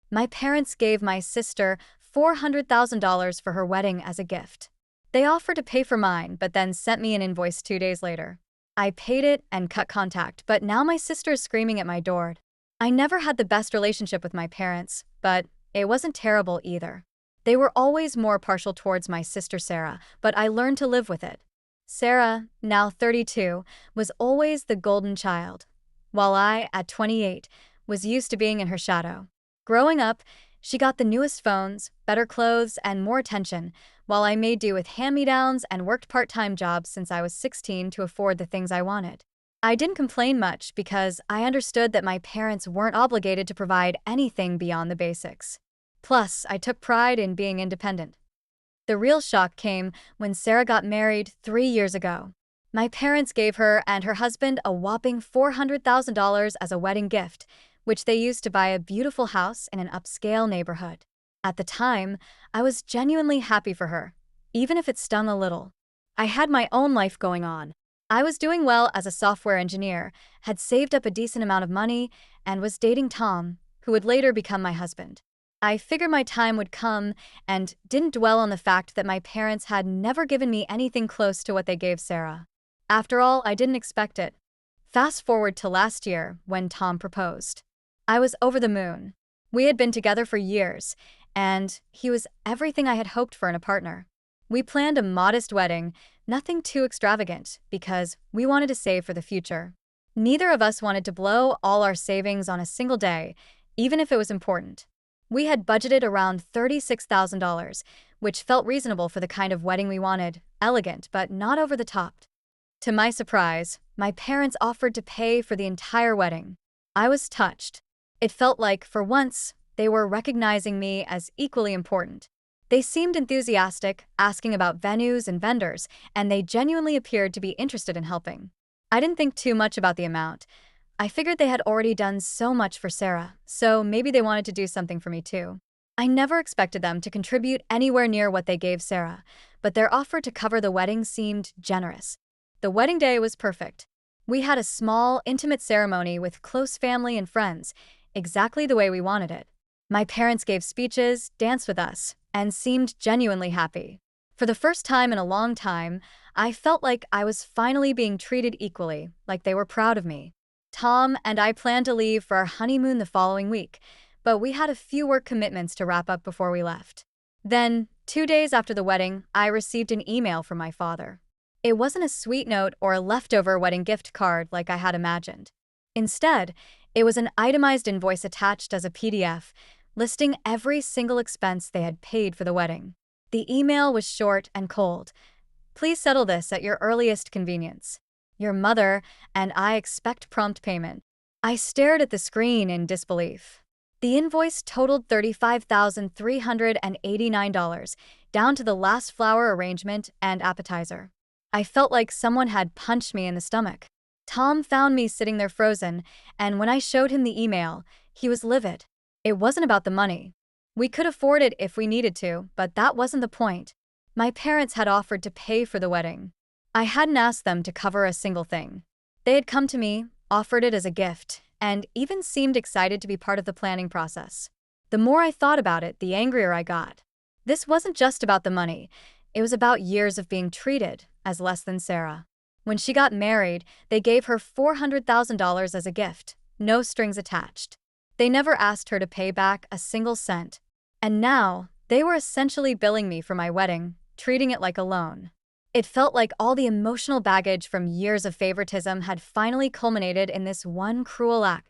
My parents gave my sister $400,000 for her wedding as a gift. They offered to pay for mine, but then sent me an invoice 2 days later. I paid it and cut contact, but now my sister is screaming at my door. I never had the best relationship with my parents, but it wasn't terrible either. They were always more partial towards my sister Sarah, but I learned to live with it. Sarah, now 32, was always the golden child, while I, at 28, was used to being in her shadow. Growing up, she got the newest phones, better clothes, and more attention, while I made do with hand-me-downs and worked part-time jobs since I was 16 to afford the things I wanted. I didn't complain much because I understood that my parents weren't obligated to provide anything beyond the basics. Plus, I took pride in being independent. The real shock came when Sarah got married 3 years ago. My parents gave her and her husband a whopping $400,000 as a wedding gift, which they used to buy a beautiful house in an upscale neighborhood. At the time, I was genuinely happy for her, even if it stung a little. I had my own life going on. I was doing well as a software engineer, had saved up a decent amount of money, and was dating Tom, who would later become my husband. I figured my time would come and didn't dwell on the fact that my parents had never given me anything close to what they gave Sarah. After all, I didn't expect it. Fast forward to last year when Tom proposed. I was over the moon. We had been together for years, and he was everything I had hoped for in a partner. We planned a modest wedding, nothing too extravagant, because we wanted to save for the future. Neither of us wanted to blow all our savings on a single day, even if it was important. We had budgeted around $36,000, which felt reasonable for the kind of wedding we wanted, elegant but not over the top. To my surprise, my parents offered to pay for the entire wedding. I was touched. It felt like, for once, they were recognizing me as equally important. They seemed enthusiastic, asking about venues and vendors, and they genuinely appeared to be interested in helping. I didn't think too much about the amount. I figured they had already done so much for Sarah, so maybe they wanted to do something for me too. I never expected them to contribute anywhere near what they gave Sarah, but their offer to cover the wedding seemed generous. The wedding day was perfect. We had a small, intimate ceremony with close family and friends, exactly the way we wanted it. My parents gave speeches, danced with us, and seemed genuinely happy. For the first time in a long time, I felt like I was finally being treated equally, like they were proud of me. Tom and I planned to leave for our honeymoon the following week, but we had a few work commitments to wrap up before we left. Then, 2 days after the wedding, I received an email from my father. It wasn't a sweet note or a leftover wedding gift card like I had imagined. Instead, it was an itemized invoice attached as a PDF, listing every single expense they had paid for the wedding. The email was short and cold. "Please settle this at your earliest convenience. Your mother and I expect prompt payment." I stared at the screen in disbelief. The invoice totaled $35,389, down to the last flower arrangement and appetizer. I felt like someone had punched me in the stomach. Tom found me sitting there frozen, and when I showed him the email, he was livid. It wasn't about the money. We could afford it if we needed to, but that wasn't the point. My parents had offered to pay for the wedding. I hadn't asked them to cover a single thing. They had come to me, offered it as a gift, and even seemed excited to be part of the planning process. The more I thought about it, the angrier I got. This wasn't just about the money. It was about years of being treated as less than Sarah. When she got married, they gave her $400,000 as a gift, no strings attached. They never asked her to pay back a single cent. And now, they were essentially billing me for my wedding, treating it like a loan. It felt like all the emotional baggage from years of favoritism had finally culminated in this one cruel act.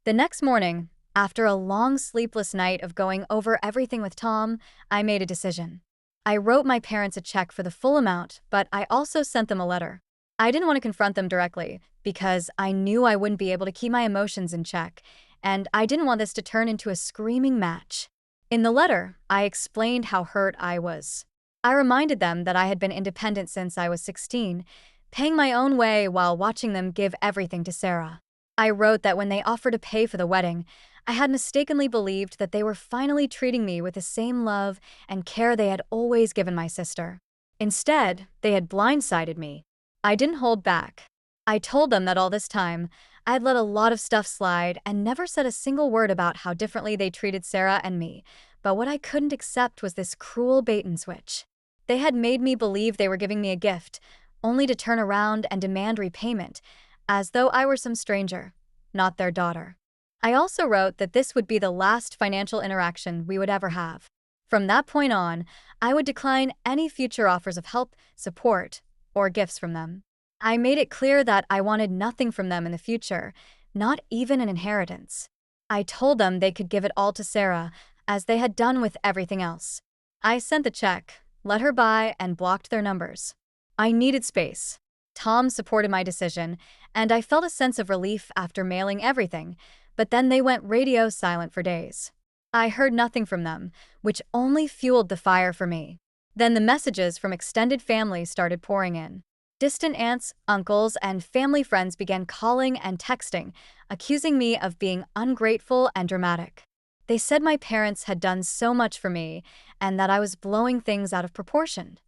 The next morning, after a long sleepless night of going over everything with Tom, I made a decision. I wrote my parents a check for the full amount, but I also sent them a letter. I didn't want to confront them directly, because I knew I wouldn't be able to keep my emotions in check, and I didn't want this to turn into a screaming match. In the letter, I explained how hurt I was. I reminded them that I had been independent since I was 16, paying my own way while watching them give everything to Sarah. I wrote that when they offered to pay for the wedding, I had mistakenly believed that they were finally treating me with the same love and care they had always given my sister. Instead, they had blindsided me. I didn't hold back. I told them that all this time, I'd let a lot of stuff slide and never said a single word about how differently they treated Sarah and me, but what I couldn't accept was this cruel bait and switch. They had made me believe they were giving me a gift, only to turn around and demand repayment, as though I were some stranger, not their daughter. I also wrote that this would be the last financial interaction we would ever have. From that point on, I would decline any future offers of help, support, or gifts from them. I made it clear that I wanted nothing from them in the future, not even an inheritance. I told them they could give it all to Sarah, as they had done with everything else. I sent the check, let her buy, and blocked their numbers. I needed space. Tom supported my decision, and I felt a sense of relief after mailing everything, but then they went radio silent for days. I heard nothing from them, which only fueled the fire for me. Then the messages from extended family started pouring in. Distant aunts, uncles, and family friends began calling and texting, accusing me of being ungrateful and dramatic. They said my parents had done so much for me and that I was blowing things out of proportion.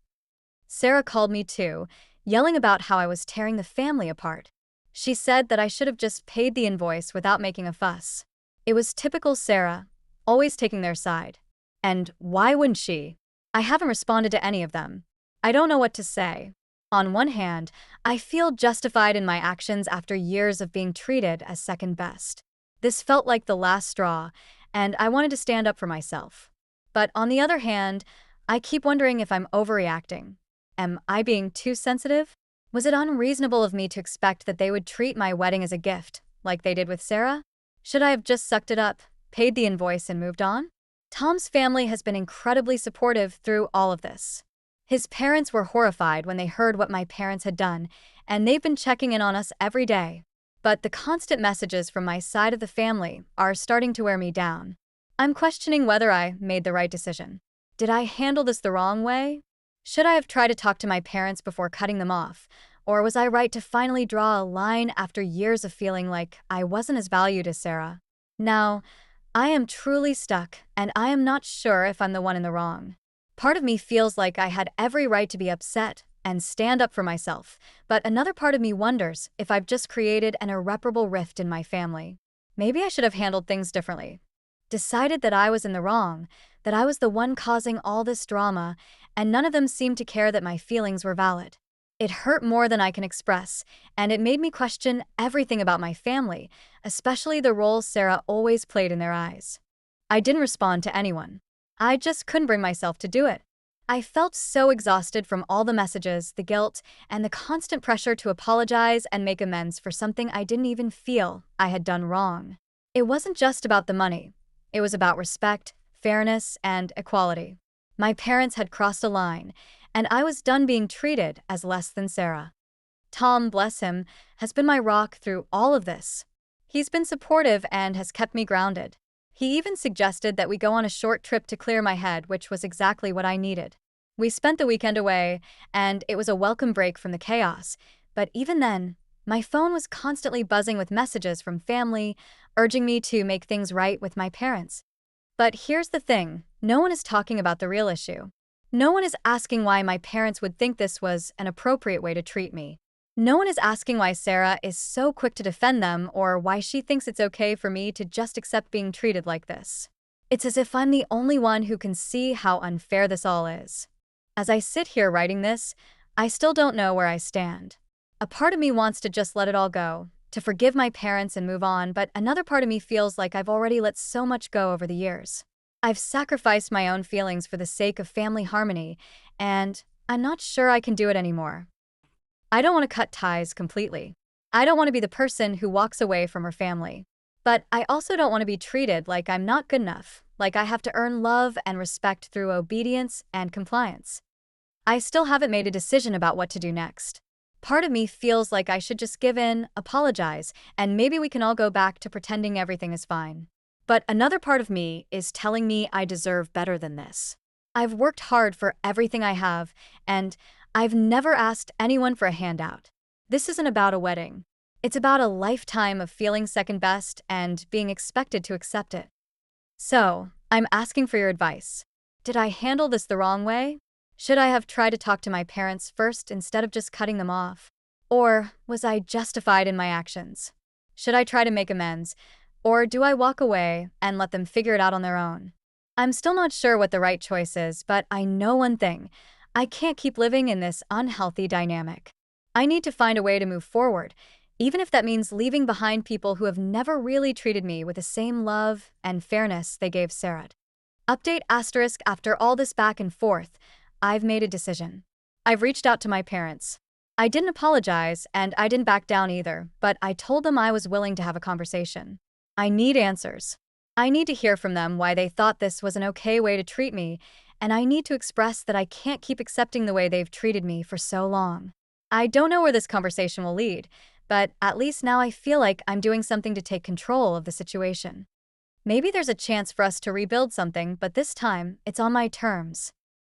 Sarah called me too, yelling about how I was tearing the family apart. She said that I should have just paid the invoice without making a fuss. It was typical Sarah, always taking their side. And why wouldn't she? I haven't responded to any of them. I don't know what to say. On one hand, I feel justified in my actions after years of being treated as second best. This felt like the last straw, and I wanted to stand up for myself. But on the other hand, I keep wondering if I'm overreacting. Am I being too sensitive? Was it unreasonable of me to expect that they would treat my wedding as a gift, like they did with Sarah? Should I have just sucked it up, paid the invoice, and moved on? Tom's family has been incredibly supportive through all of this. His parents were horrified when they heard what my parents had done, and they've been checking in on us every day. But the constant messages from my side of the family are starting to wear me down. I'm questioning whether I made the right decision. Did I handle this the wrong way? Should I have tried to talk to my parents before cutting them off? Or was I right to finally draw a line after years of feeling like I wasn't as valued as Sarah? Now, I am truly stuck, and I am not sure if I'm the one in the wrong. Part of me feels like I had every right to be upset and stand up for myself, but another part of me wonders if I've just created an irreparable rift in my family. Maybe I should have handled things differently. Decided that I was in the wrong, that I was the one causing all this drama, and none of them seemed to care that my feelings were valid. It hurt more than I can express, and it made me question everything about my family, especially the role Sarah always played in their eyes. I didn't respond to anyone. I just couldn't bring myself to do it. I felt so exhausted from all the messages, the guilt, and the constant pressure to apologize and make amends for something I didn't even feel I had done wrong. It wasn't just about the money. It was about respect, fairness, and equality. My parents had crossed a line, and I was done being treated as less than Sarah. Tom, bless him, has been my rock through all of this. He's been supportive and has kept me grounded. He even suggested that we go on a short trip to clear my head, which was exactly what I needed. We spent the weekend away, and it was a welcome break from the chaos. But even then, my phone was constantly buzzing with messages from family, urging me to make things right with my parents. But here's the thing, no one is talking about the real issue. No one is asking why my parents would think this was an appropriate way to treat me. No one is asking why Sarah is so quick to defend them or why she thinks it's okay for me to just accept being treated like this. It's as if I'm the only one who can see how unfair this all is. As I sit here writing this, I still don't know where I stand. A part of me wants to just let it all go, to forgive my parents and move on, but another part of me feels like I've already let so much go over the years. I've sacrificed my own feelings for the sake of family harmony, and I'm not sure I can do it anymore. I don't want to cut ties completely. I don't want to be the person who walks away from her family. But I also don't want to be treated like I'm not good enough, like I have to earn love and respect through obedience and compliance. I still haven't made a decision about what to do next. Part of me feels like I should just give in, apologize, and maybe we can all go back to pretending everything is fine. But another part of me is telling me I deserve better than this. I've worked hard for everything I have, and I've never asked anyone for a handout. This isn't about a wedding. It's about a lifetime of feeling second best and being expected to accept it. So, I'm asking for your advice. Did I handle this the wrong way? Should I have tried to talk to my parents first instead of just cutting them off? Or was I justified in my actions? Should I try to make amends? Or do I walk away and let them figure it out on their own? I'm still not sure what the right choice is, but I know one thing. I can't keep living in this unhealthy dynamic. I need to find a way to move forward, even if that means leaving behind people who have never really treated me with the same love and fairness they gave Sarah. Update asterisk after all this back and forth, I've made a decision. I've reached out to my parents. I didn't apologize and I didn't back down either, but I told them I was willing to have a conversation. I need answers. I need to hear from them why they thought this was an okay way to treat me, and I need to express that I can't keep accepting the way they've treated me for so long. I don't know where this conversation will lead, but at least now I feel like I'm doing something to take control of the situation. Maybe there's a chance for us to rebuild something, but this time, it's on my terms.